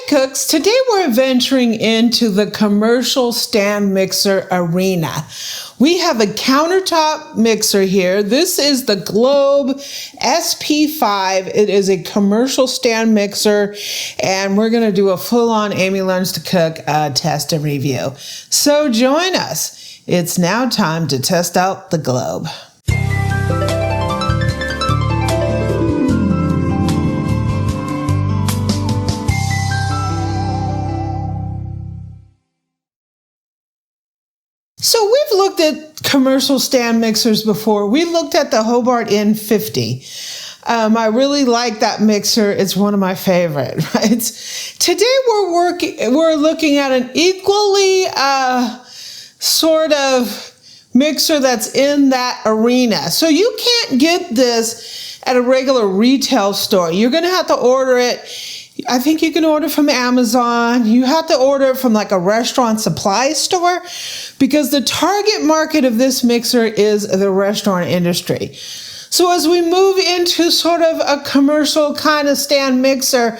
Cooks, today we're venturing into the commercial stand mixer arena. We have a countertop mixer here. This is the Globe SP05. It is a commercial stand mixer, and we're going to do a full-on Amy Learns to Cook test and review. So join us. It's now time to test out the Globe. So we've looked at commercial stand mixers before. We looked at the Hobart N50. I really like that mixer. It's one of my favorite, right? Today we're looking at an equally sort of mixer that's in that arena. So you can't get this at a regular retail store. You're going to have to order it. I think you can order from Amazon. You have to order it from like a restaurant supply store because the target market of this mixer is the restaurant industry. So as we move into sort of a commercial kind of stand mixer,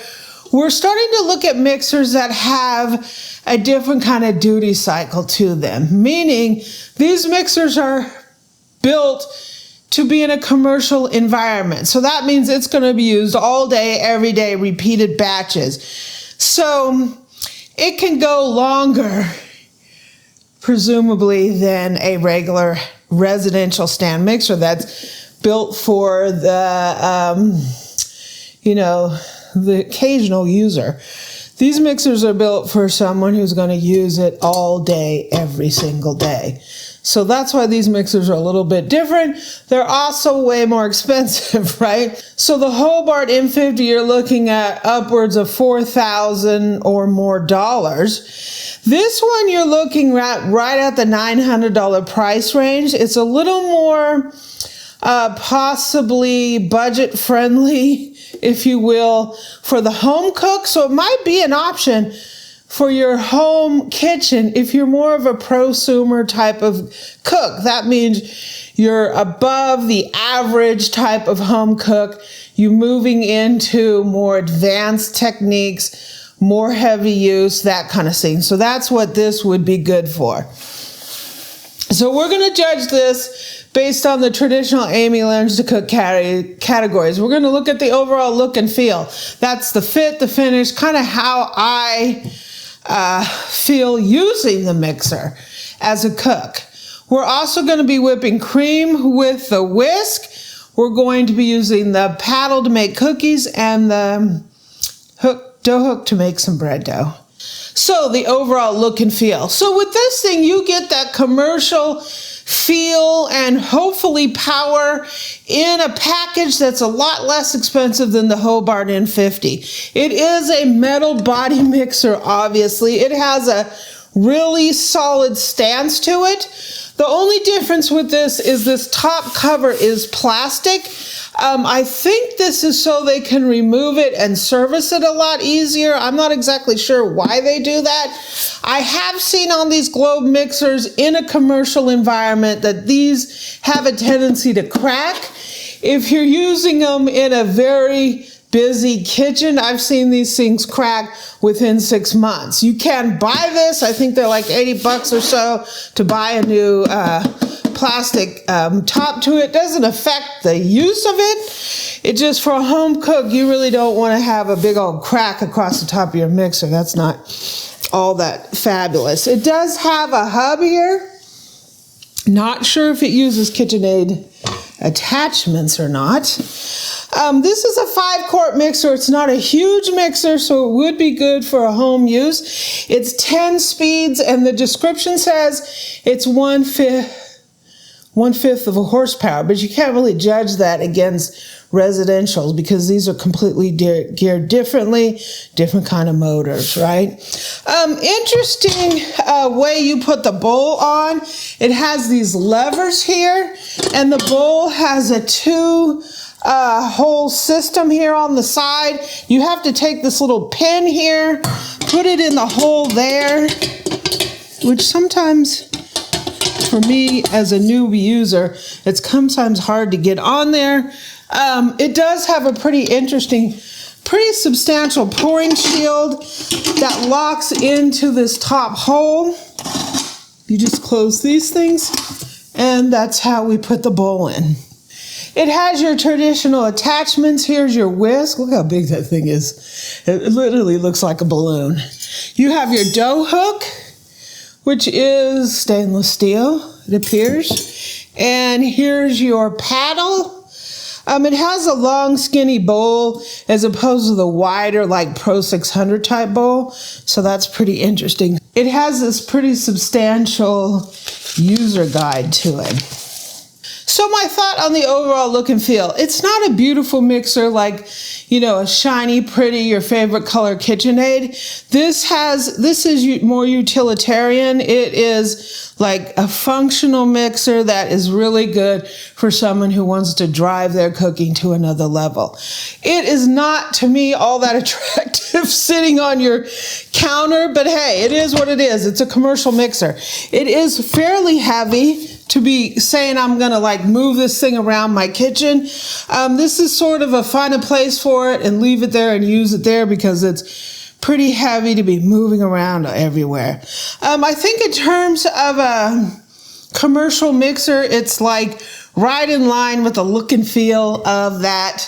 we're starting to look at mixers that have a different kind of duty cycle to them, meaning these mixers are built to be in a commercial environment. So that means it's going to be used all day, every day, repeated batches. So it can go longer, presumably, than a regular residential stand mixer that's built for the, the occasional user. These mixers are built for someone who's going to use it all day, every single day. So that's why these mixers are a little bit different. They're also way more expensive, right? So the Hobart N50, you're looking at upwards of $4,000 or more dollars. This one you're looking at right at the $900 price range. It's a little more possibly budget friendly, if you will, for the home cook. So it might be an option for your home kitchen if you're more of a prosumer type of cook. That means you're above the average type of home cook. You're moving into more advanced techniques, more heavy use, that kind of thing. So that's what this would be good for. So we're going to judge this based on the traditional Amy Learns to Cook categories. We're going to look at the overall look and feel. That's the fit, the finish, kind of how I feel using the mixer as a cook. We're also going to be whipping cream with the whisk. We're going to be using the paddle to make cookies and the dough hook to make some bread dough. So the overall look and feel. So with this thing, you get that commercial feel and hopefully power in a package that's a lot less expensive than the Hobart N50. It is a metal body mixer, obviously. It has a really solid stance to it. The only difference with this is this top cover is plastic. I think this is so they can remove it and service it a lot easier. I'm not exactly sure why they do that. I have seen on these Globe mixers in a commercial environment that these have a tendency to crack. If you're using them in a very busy kitchen, I've seen these things crack within 6 months. You can buy this. I think they're like $80 or so to buy a new plastic top to it. Doesn't affect the use of it. It just, for a home cook, you really don't want to have a big old crack across the top of your mixer. That's not all that fabulous. It does have a hub here. Not sure if it uses KitchenAid attachments or not. This is a 5-quart mixer. It's not a huge mixer, so it would be good for a home use. It's 10 speeds, and the description says it's one-fifth of a horsepower, but you can't really judge that against residentials because these are completely geared differently, different kind of motors, right? Interesting way you put the bowl on. It has these levers here, and the bowl has a two-hole system here on the side. You have to take this little pin here, put it in the hole there, which sometimes, for me as a newbie user, it's sometimes hard to get on there. It does have a pretty interesting pretty substantial pouring shield that locks into this top hole. You just close these things, and that's how we put the bowl in. It has your traditional attachments. Here's your whisk. Look how big that thing is. It literally looks like a balloon. You have your dough hook, which is stainless steel, it appears. And here's your paddle. It has a long, skinny bowl as opposed to the wider, like Pro 600 type bowl. So that's pretty interesting. It has this pretty substantial user guide to it. So my thought on the overall look and feel, it's not a beautiful mixer like, you know, a shiny, pretty, your favorite color KitchenAid. This is more utilitarian. It is like a functional mixer that is really good for someone who wants to drive their cooking to another level. It is not, to me, all that attractive sitting on your counter, but hey, it is what it is. It's a commercial mixer. It is fairly heavy to be saying I'm gonna like move this thing around my kitchen. This is sort of find a place for it and leave it there and use it there because it's pretty heavy to be moving around everywhere. I think in terms of a commercial mixer, it's like right in line with the look and feel of that.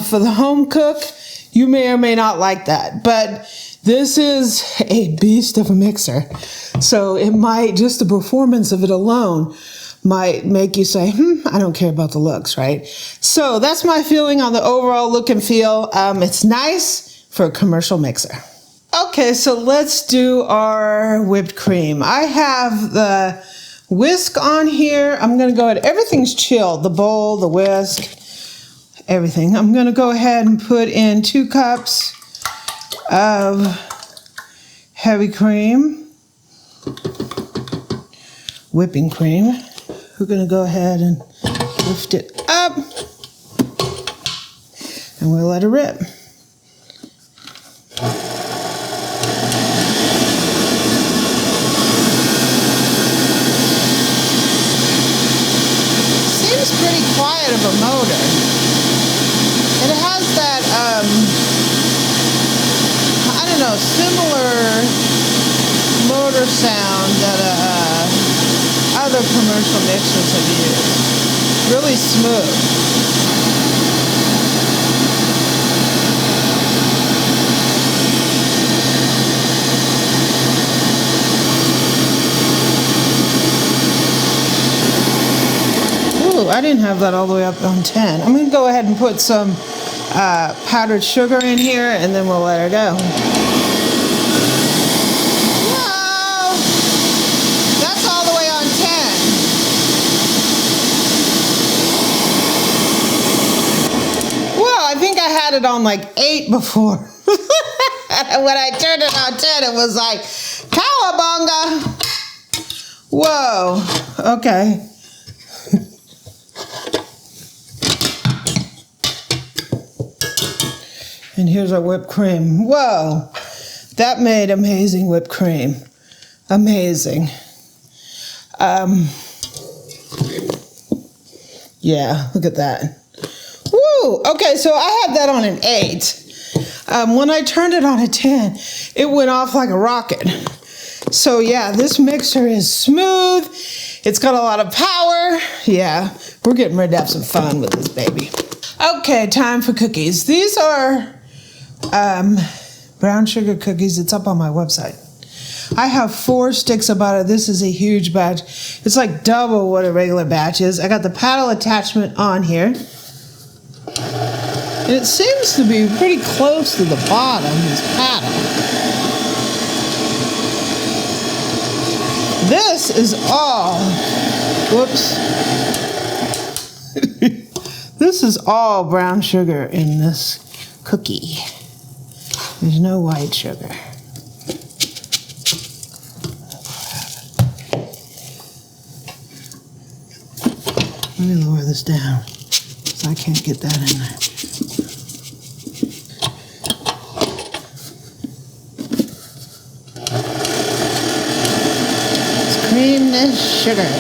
For the home cook, you may or may not like that, but this is a beast of a mixer. So it might, just the performance of it alone might make you say, I don't care about the looks, right? So that's my feeling on the overall look and feel. It's nice for a commercial mixer. Okay, so let's do our whipped cream. I have the whisk on here. I'm gonna go ahead, everything's chilled, the bowl, the whisk, everything. I'm gonna go ahead and put in 2 cups of heavy cream, whipping cream. We're going to go ahead and lift it up, and we'll let it rip. Seems pretty quiet of a motor. And it has that, I don't know, similar motor sound that other commercial mixers have used. Really smooth. Ooh, I didn't have that all the way up on 10. I'm going to go ahead and put some powdered sugar in here, and then we'll let her go. Whoa! That's all the way on 10. Whoa, I think I had it on like 8 before. When I turned it on 10, it was like, cowabunga! Whoa, okay. And here's our whipped cream. Whoa, that made amazing whipped cream. Amazing. Yeah, look at that. Woo, okay, so I had that on an 8. When I turned it on a 10, it went off like a rocket. So yeah, this mixer is smooth. It's got a lot of power. Yeah, we're getting ready to have some fun with this baby. Okay, time for cookies. These are brown sugar cookies. It's up on my website. I have 4 sticks of butter. This is a huge batch. It's like double what a regular batch is. I got the paddle attachment on here. And it seems to be pretty close to the bottom, this paddle. This is all, whoops. This is all brown sugar in this cookie. There's no white sugar. Let me lower this down, because I can't get that in there. Let's cream this sugar.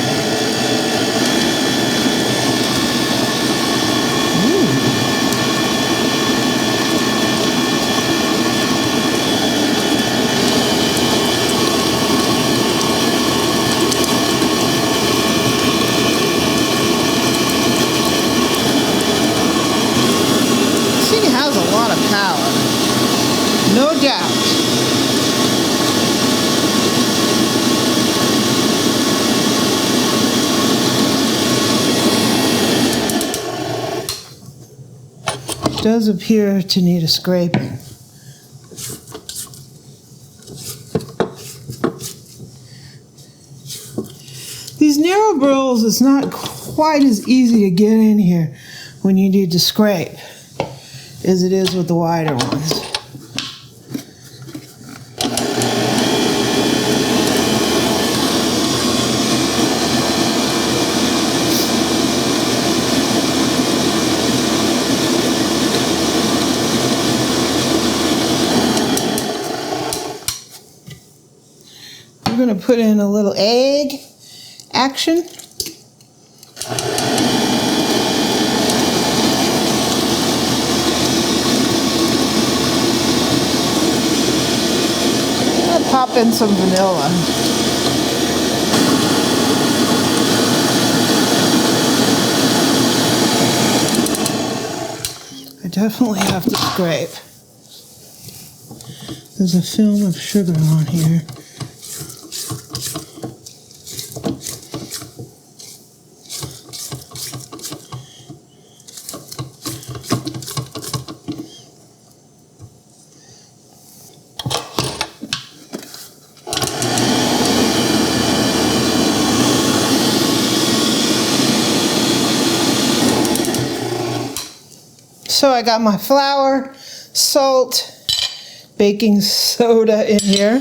No doubt. It does appear to need a scraping. These narrow burls, it's not quite as easy to get in here when you need to scrape as it is with the wider ones. We're going to put in a little egg action. I'll pop in some vanilla. I definitely have to scrape. There's a film of sugar on here. So I got my flour, salt, baking soda in here.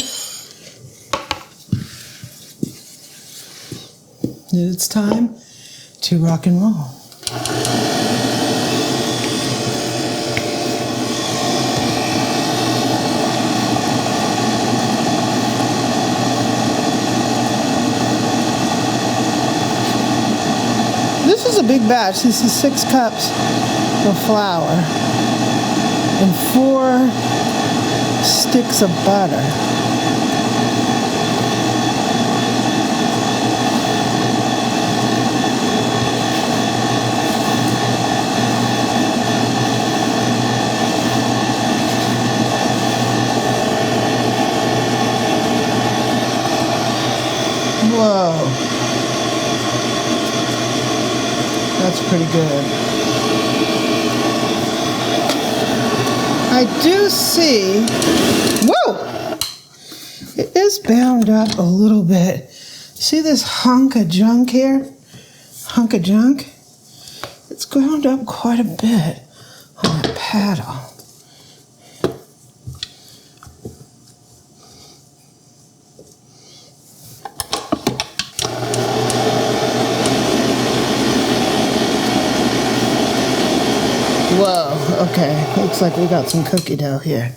And it's time to rock and roll. This is a big batch. This is 6 cups of flour and 4 sticks of butter. Whoa. That's pretty good. I do see, whoa, it is bound up a little bit. See this hunk of junk here? Hunk of junk? It's ground up quite a bit on that paddle. Whoa, okay, looks like we got some cookie dough here.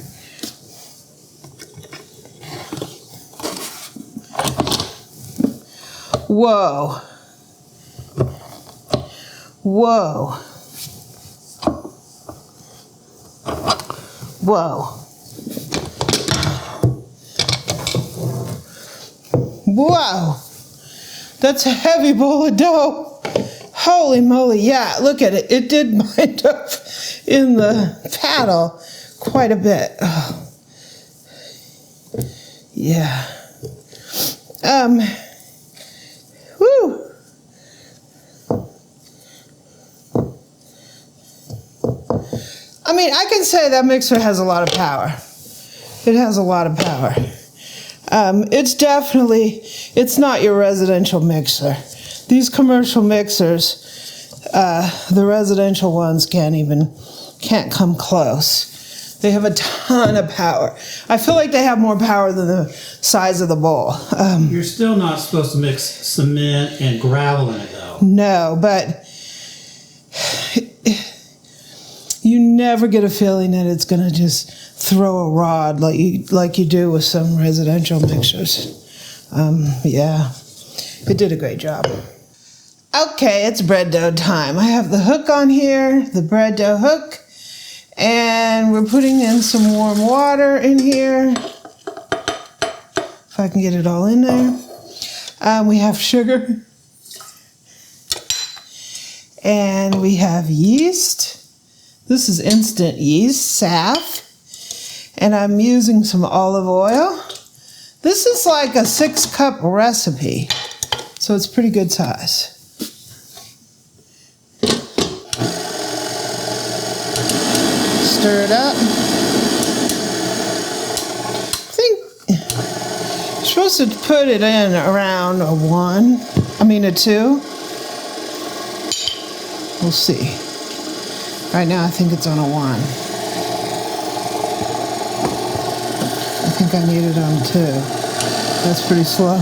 Whoa. Whoa. Whoa. Whoa. That's a heavy bowl of dough. Holy moly, yeah, look at it. It did bind up in the paddle quite a bit. Oh. Yeah. Whew. I mean, I can say that mixer has a lot of power. It has a lot of power. It's definitely, it's not your residential mixer. These commercial mixers, the residential ones can't come close. They have a ton of power. I feel like they have more power than the size of the bowl. You're still not supposed to mix cement and gravel in it, though. No, but you never get a feeling that it's going to just throw a rod like you do with some residential mixers. Yeah, it did a great job. Okay, it's bread dough time. I have the hook on here, the bread dough hook, and we're putting in some warm water in here. If I can get it all in there. We have sugar. And we have yeast. This is instant yeast, Saf. and I'm using some olive oil. This is like a 6-cup recipe, so it's pretty good size. Stir it up. I think you're supposed to put it in around a 2. We'll see. Right now I think it's on a 1. I think I need it on 2. That's pretty slow.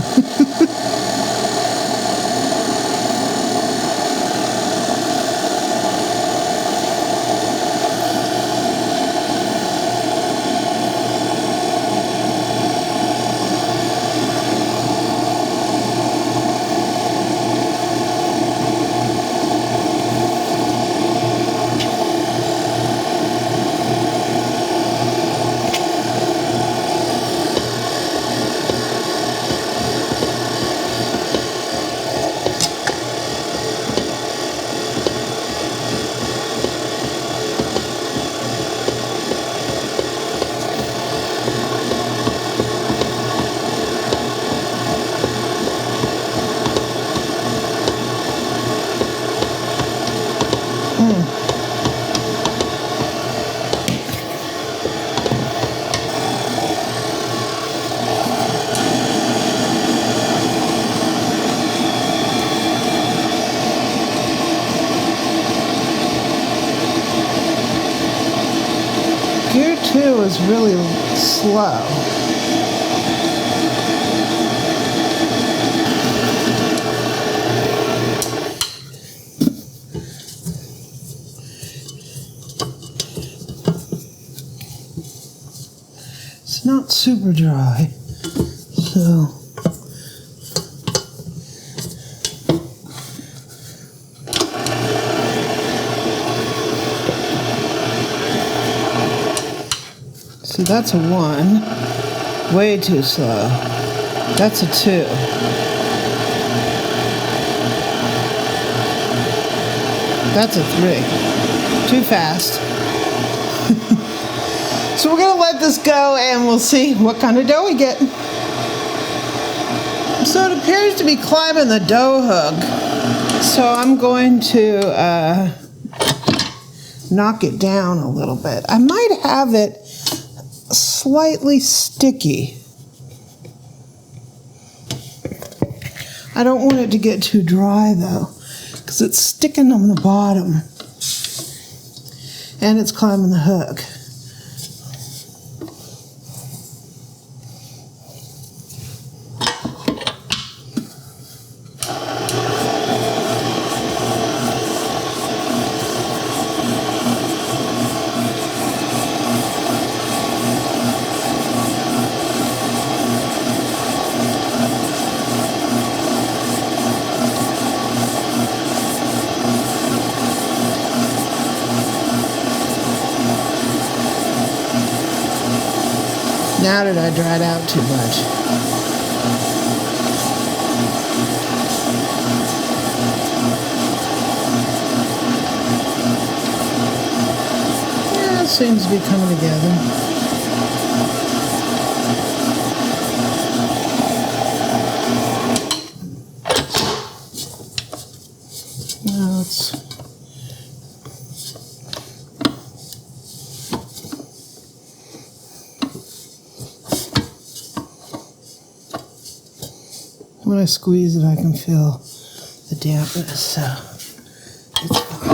Gear 2 is really slow. It's not super dry, so see, that's a 1, way too slow. That's a 2. That's a 3, too fast. So we're gonna let this go and we'll see what kind of dough we get. So it appears to be climbing the dough hook. So I'm going to knock it down a little bit. I might have it slightly sticky. I don't want it to get too dry though, because it's sticking on the bottom and it's climbing the hook. Now did I dry it out too much? Yeah, it seems to be coming together. Now it's when I squeeze it, I can feel the dampness, so it's fine.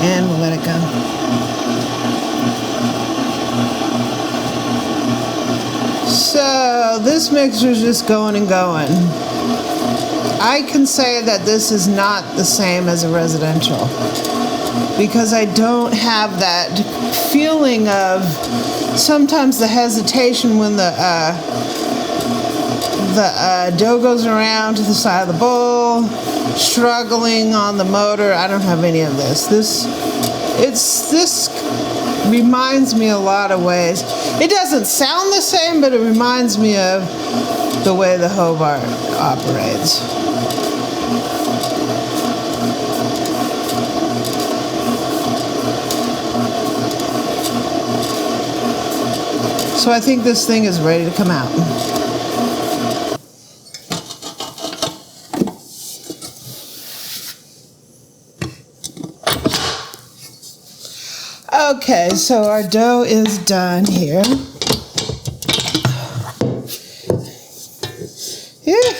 And we'll let it go. So this mixer is just going and going. I can say that this is not the same as a residential because I don't have that feeling of sometimes the hesitation when the dough goes around to the side of the bowl, struggling on the motor. I don't have any of this. This reminds me a lot of ways. It doesn't sound the same, but it reminds me of the way the Hobart operates. So I think this thing is ready to come out. Okay, so our dough is done here. Yeah.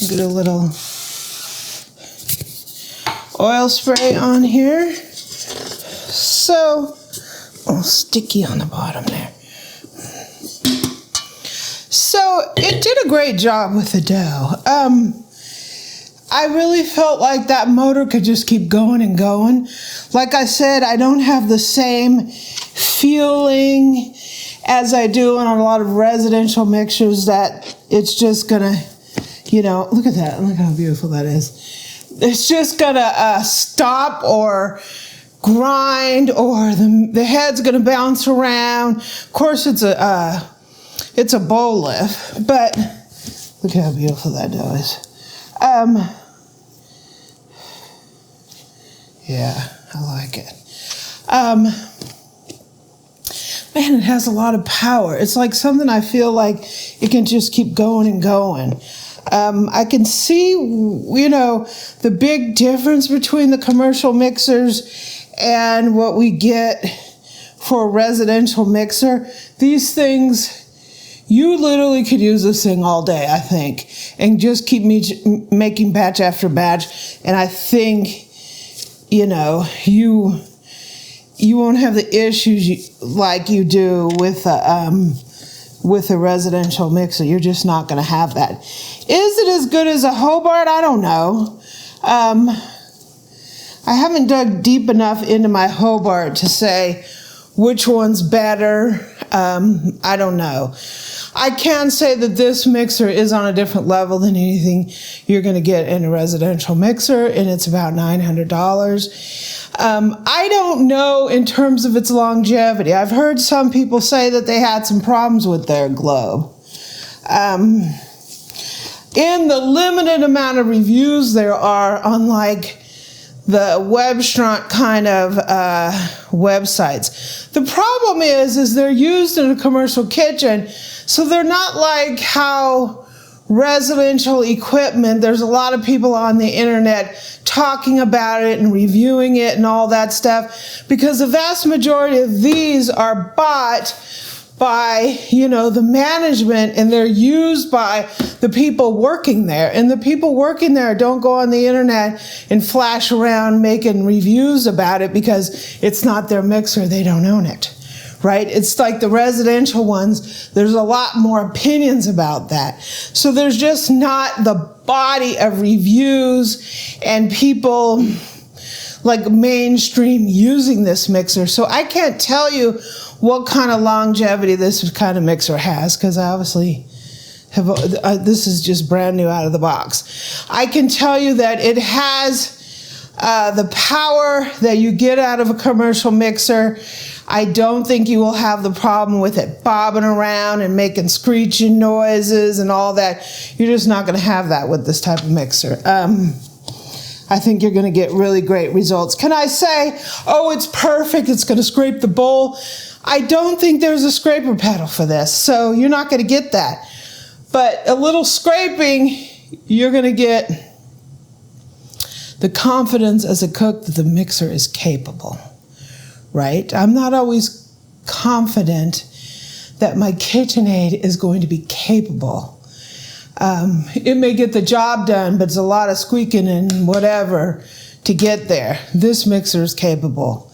Get a little oil spray on here. So, sticky on the bottom there. So it did a great job with the dough. I really felt like that motor could just keep going and going. Like I said, I don't have the same feeling as I do on a lot of residential mixers that it's just gonna, you know, look at that, look how beautiful that is. It's just gonna stop or grind, or the head's gonna bounce around. Of course, it's a bowl lift, but look how beautiful that dough is. Yeah, I like it. Man, it has a lot of power. It's like something I feel like it can just keep going and going. I can see, you know, the big difference between the commercial mixers and what we get for a residential mixer. These things, you literally could use this thing all day, I think, and just keep making batch after batch. And I think, you know, you won't have the issues like you do with a residential mixer. You're just not going to have that. Is it as good as a Hobart? I don't know. I haven't dug deep enough into my Hobart to say which one's better. I don't know. I can say that this mixer is on a different level than anything you're going to get in a residential mixer, and it's about $900. I don't know in terms of its longevity. I've heard some people say that they had some problems with their Globe. In the limited amount of reviews there are on like the Webstront kind of websites, the problem is they're used in a commercial kitchen, so they're not like how residential equipment, there's a lot of people on the internet talking about it and reviewing it and all that stuff, because the vast majority of these are bought by, you know, the management, and they're used by the people working there. And the people working there don't go on the internet and flash around making reviews about it because it's not their mixer, they don't own it, right? It's like the residential ones, there's a lot more opinions about that. So there's just not the body of reviews and people like mainstream using this mixer. So I can't tell you what kind of longevity this kind of mixer has, because I obviously have, this is just brand new out of the box. I can tell you that it has the power that you get out of a commercial mixer. I don't think you will have the problem with it bobbing around and making screeching noises and all that. You're just not going to have that with this type of mixer. I think you're going to get really great results. Can I say, oh, it's perfect, it's going to scrape the bowl? I don't think there's a scraper pedal for this, so you're not going to get that. But a little scraping, you're going to get the confidence as a cook that the mixer is capable, right? I'm not always confident that my KitchenAid is going to be capable. It may get the job done, but it's a lot of squeaking and whatever to get there. This mixer is capable.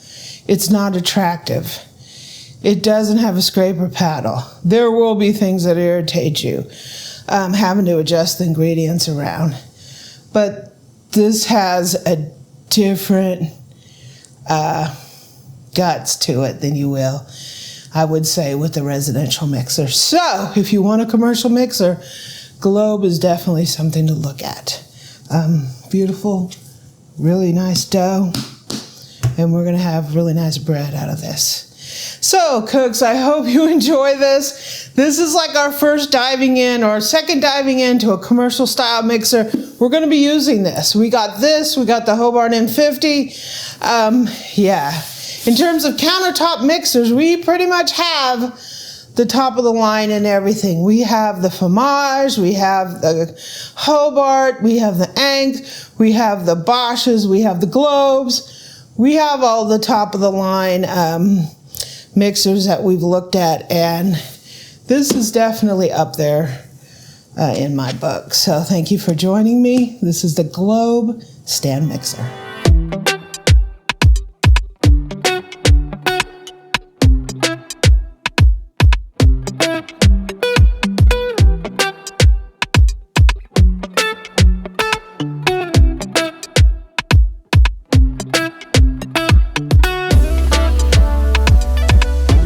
It's not attractive. It doesn't have a scraper paddle. There will be things that irritate you, having to adjust the ingredients around. But this has a different guts to it than you will, I would say, with the residential mixer. So if you want a commercial mixer, Globe is definitely something to look at. Beautiful, really nice dough. and we're going to have really nice bread out of this. So, cooks, I hope you enjoy this. This is like our first diving in or second diving into a commercial style mixer. We're going to be using this. We got the Hobart M50. Yeah. In terms of countertop mixers, we pretty much have the top of the line and everything. We have the Fromage, we have the Hobart, we have the Anks, we have the Bosches, we have the Globes. We have all the top of the line mixers that we've looked at, and this is definitely up there in my book. So thank you for joining me. This is the Globe Stand Mixer.